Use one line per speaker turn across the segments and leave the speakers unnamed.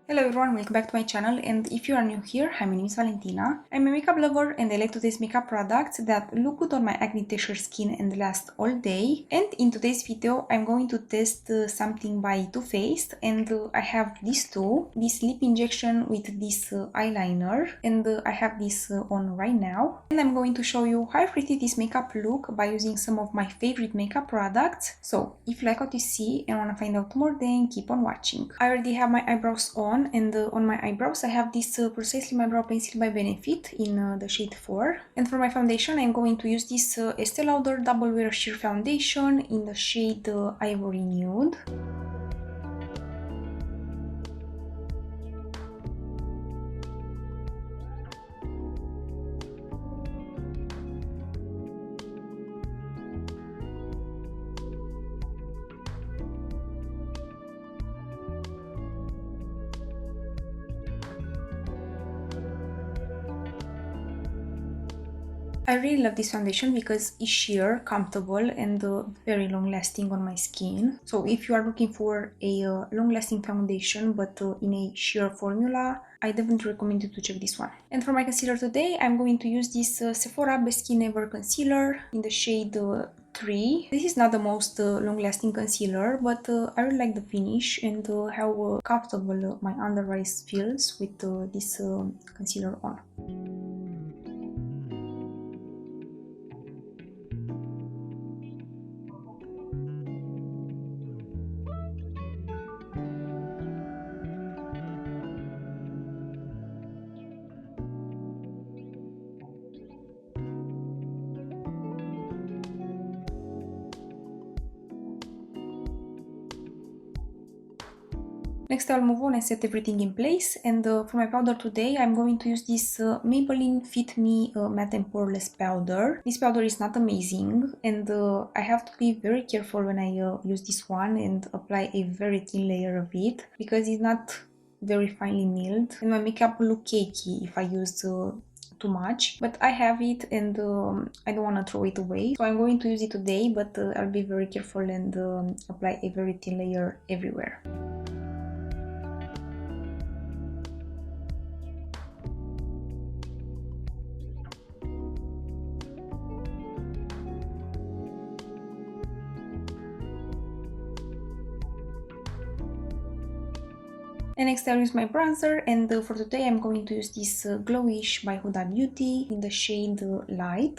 Hello everyone, welcome back to my channel, and if you are new here, hi, my name is Valentina. I'm a makeup lover and I like to test makeup products that look good on my acne texture skin and last all day. And in today's video, I'm going to test something by Too Faced, and I have these two, this lip injection with this eyeliner, and I have this on right now. And I'm going to show you how I created this makeup look by using some of my favorite makeup products. So if you like what you see and want to find out more, then keep on watching. I already have my eyebrows on, and on my eyebrows I have this Precisely My Brow Pencil by Benefit in the shade 4. And for my foundation I'm going to use this Estee Lauder Double Wear Sheer Foundation in the shade Ivory Nude. I really love this foundation because it's sheer, comfortable, and very long lasting on my skin. So if you are looking for a long lasting foundation but in a sheer formula, I definitely recommend you to check this one. And for my concealer today, I'm going to use this SEPHORA Best Skin Ever concealer in the shade 3. This is not the most long-lasting concealer, but I really like the finish and how comfortable my under eyes feels with this concealer on. Next I'll move on and set everything in place, and for my powder today I'm going to use this Maybelline Fit Me Matte and Poreless powder. This powder is not amazing, and I have to be very careful when I use this one and apply a very thin layer of it, because it's not very finely milled and my makeup will look cakey if I use too much. But I have it, and I don't want to throw it away, so I'm going to use it today, but I'll be very careful and apply a very thin layer everywhere. And next I'll use my bronzer, and for today I'm going to use this GloWish by Huda Beauty in the shade Light.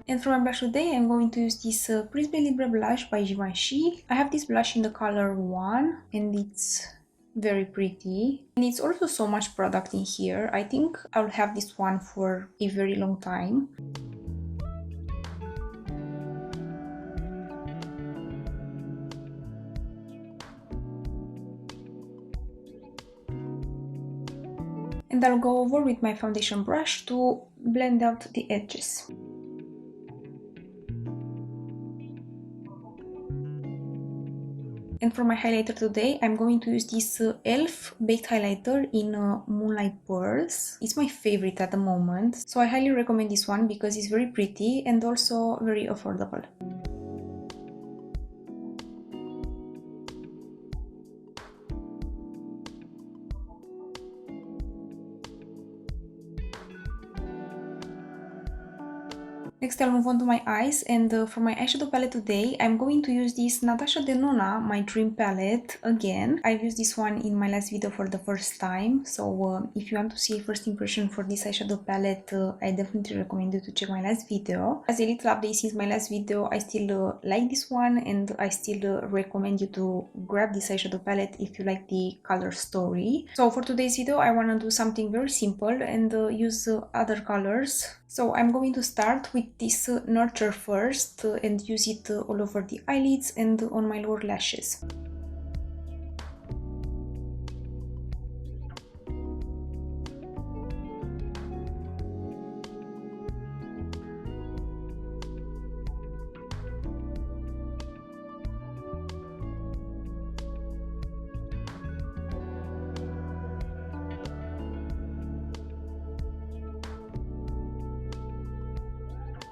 And for my blush today, I'm going to use this PRISME LIBRE blush by Givenchy. I have this blush in the color 1, and it's very pretty. And it's also so much product in here. I think I'll have this one for a very long time. And I'll go over with my foundation brush to blend out the edges. And for my highlighter today, I'm going to use this e.l.f. baked highlighter in Moonlight Pearls. It's my favorite at the moment, so I highly recommend this one because it's very pretty and also very affordable. Next I'll move on to my eyes, and for my eyeshadow palette today I'm going to use this Natasha Denona My Dream palette again. I've used this one in my last video for the first time, so if you want to see a first impression for this eyeshadow palette, I definitely recommend you to check my last video. As a little update since my last video, I still like this one, and I still recommend you to grab this eyeshadow palette if you like the color story. So for today's video I want to do something very simple and use other colors. So I'm going to start with this Nurture first and use it all over the eyelids and on my lower lashes.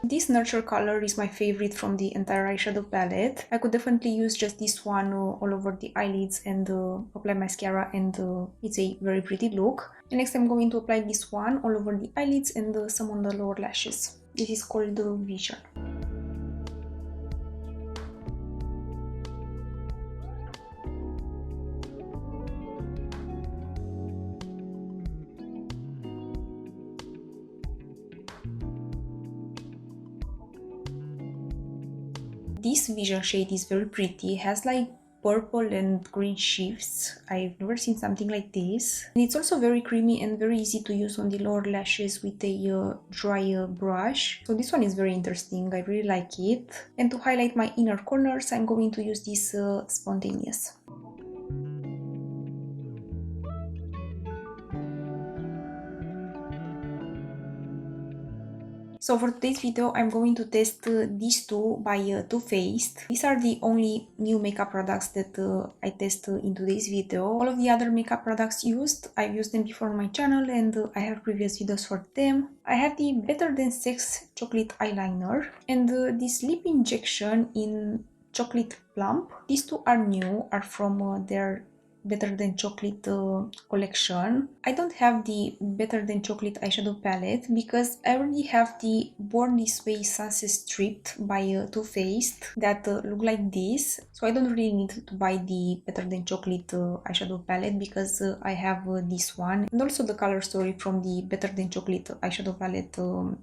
This Nurture color is my favorite from the entire eyeshadow palette. I could definitely use just this one all over the eyelids and apply mascara, and it's a very pretty look. And next I'm going to apply this one all over the eyelids and some on the lower lashes. This is called Vision. This Vision shade is very pretty, it has like purple and green shifts. I've never seen something like this. And it's also very creamy and very easy to use on the lower lashes with a dry brush. So this one is very interesting, I really like it. And to highlight my inner corners, I'm going to use this Spontaneous. So for today's video, I'm going to test these two by Too Faced. These are the only new makeup products that I test in today's video. All of the other makeup products used, I've used them before on my channel and I have previous videos for them. I have the Better Than Sex chocolate eyeliner and this lip injection in chocolate Plump. These two are new, are from their Better Than Chocolate collection. I don't have the Better Than Chocolate eyeshadow palette because I already have the Born This Way Sunset Stripped by Too Faced that look like this. So I don't really need to buy the Better Than Chocolate eyeshadow palette because I have this one. And also the color story from the Better Than Chocolate eyeshadow palette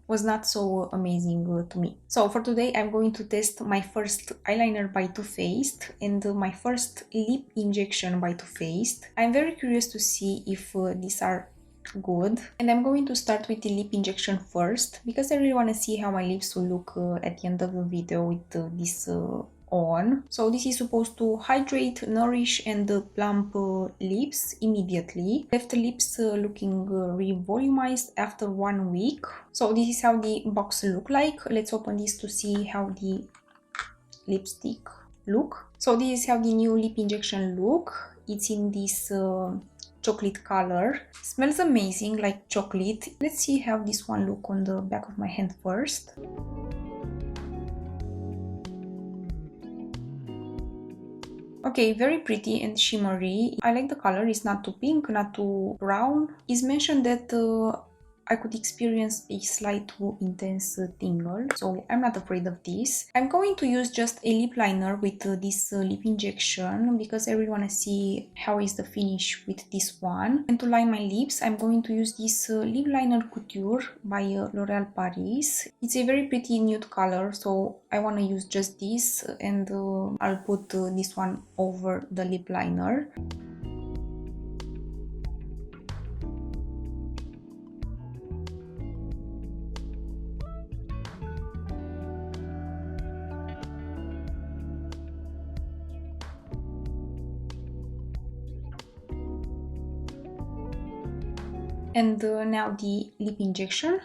was not so amazing to me. So for today I'm going to test my first eyeliner by Too Faced and my first lip injection by Too Faced. I'm very curious to see if these are good, and I'm going to start with the lip injection first because I really want to see how my lips will look at the end of the video with this on. So this is supposed to hydrate, nourish and plump lips immediately. Left the lips looking re-volumized after 1 week. So this is how the box look like. Let's open this to see how the lipstick look. So this is how the new lip injection look. It's in this chocolate color. Smells amazing, like chocolate. Let's see how this one look on the back of my hand first. Okay, very pretty and shimmery. I like the color. It's not too pink, not too brown. It's mentioned that I could experience a slight too intense tingle, so I'm not afraid of this. I'm going to use just a lip liner with this lip injection because I really want to see how is the finish with this one. And to line my lips, I'm going to use this lip liner Couture by L'Oréal Paris. It's a very pretty nude color, so I want to use just this, and I'll put this one over the lip liner. And now the lip injection.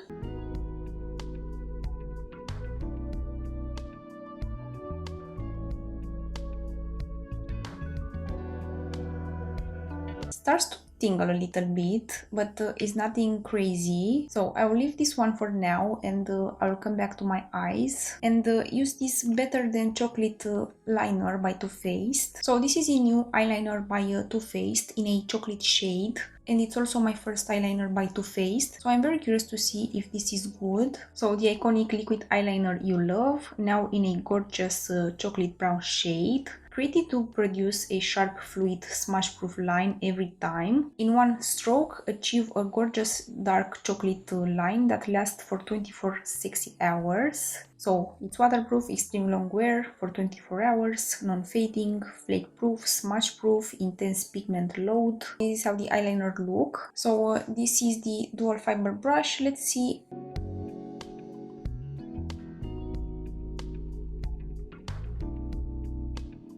Starts to tingle a little bit, but it's nothing crazy. So I will leave this one for now and I'll come back to my eyes and use this Better Than Chocolate liner by Too Faced. So this is a new eyeliner by Too Faced in a chocolate shade. And it's also my first eyeliner by Too Faced, so I'm very curious to see if this is good. So the iconic liquid eyeliner you love, now in a gorgeous chocolate brown shade. Pretty to produce a sharp, fluid, smudge-proof line every time. In one stroke, achieve a gorgeous dark chocolate line that lasts for 24 sexy hours. So it's waterproof, extreme long wear for 24 hours, non-fading, flake-proof, smudge-proof, intense pigment load. This is how the eyeliner look. So this is the dual fiber brush. Let's see.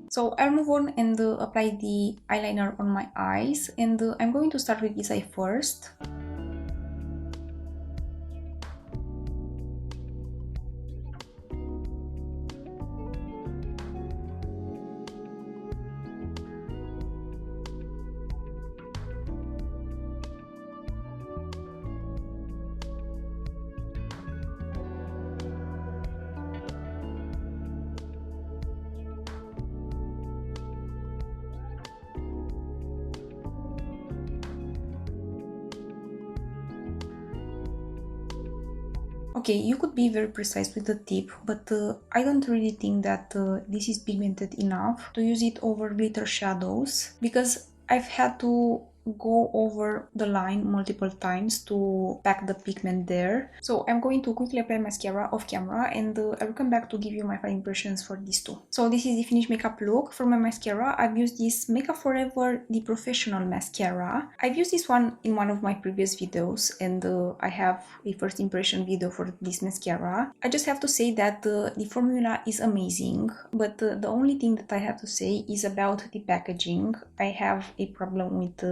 So I'll move on and apply the eyeliner on my eyes, and I'm going to start with this eye first. Okay, you could be very precise with the tip, but I don't really think that this is pigmented enough to use it over glitter shadows, because I've had to go over the line multiple times to pack the pigment there. So I'm going to quickly apply mascara off camera, and I will come back to give you my final impressions for these two. So this is the finished makeup look. For my mascara, I've used this Makeup Forever The Professional Mascara. I've used this one in one of my previous videos, and I have a first impression video for this mascara. I just have to say that the formula is amazing, but the only thing that I have to say is about the packaging. I have a problem with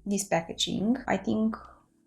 this packaging. I think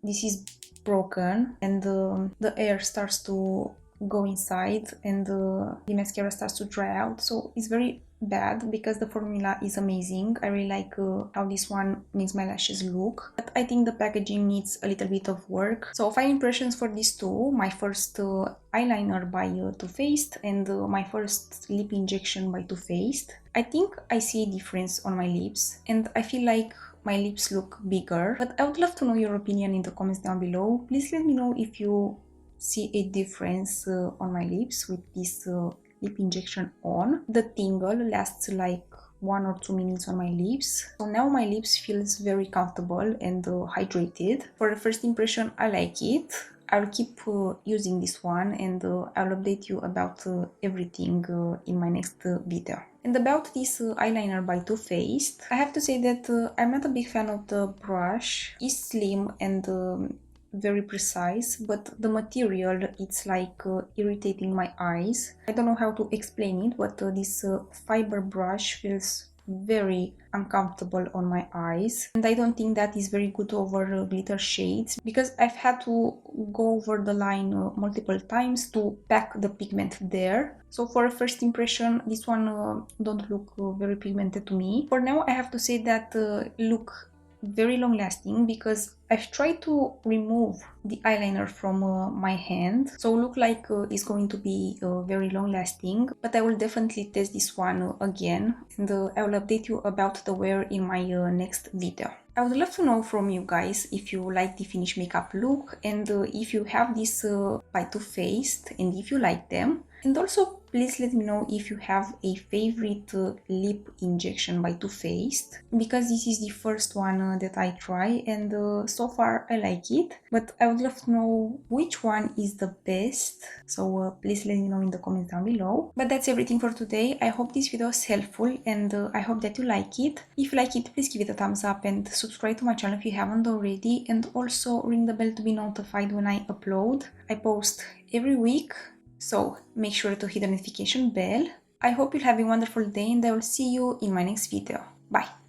this is broken, and the air starts to go inside, and the mascara starts to dry out, so it's very bad because the formula is amazing. I really like how this one makes my lashes look, but I think the packaging needs a little bit of work. So final impressions for these two: my first eyeliner by Too Faced, and my first lip injection by Too Faced. I think I see a difference on my lips, and I feel like my lips look bigger, but I would love to know your opinion in the comments down below. Please let me know if you see a difference on my lips with this lip injection on. The tingle lasts like 1 or 2 minutes on my lips, so now my lips feels very comfortable and hydrated. For the first impression, I like it. I'll keep using this one, and I'll update you about everything in my next video. And about this eyeliner by Too Faced, I have to say that I'm not a big fan of the brush. It's slim and very precise, but the material, it's like irritating my eyes. I don't know how to explain it, but this fiber brush feels very uncomfortable on my eyes, and I don't think that is very good over glitter shades, because I've had to go over the line multiple times to pack the pigment there. So for a first impression, this one don't look very pigmented to me. For now, I have to say that look very long lasting, because I've tried to remove the eyeliner from my hand, so look like it's going to be very long lasting, but I will definitely test this one again, and I will update you about the wear in my next video. I would love to know from you guys if you like the finished makeup look, and if you have this by Too Faced, and if you like them. And also, please let me know if you have a favorite lip injection by Too Faced, because this is the first one that I try, and so far I like it, but I would love to know which one is the best, so please let me know in the comments down below. But that's everything for today. I hope this video was helpful, and I hope that you like it. If you like it, please give it a thumbs up and subscribe to my channel if you haven't already, and also ring the bell to be notified when I upload. I post every week, so make sure to hit the notification bell. I hope you'll have a wonderful day, and I will see you in my next video. Bye!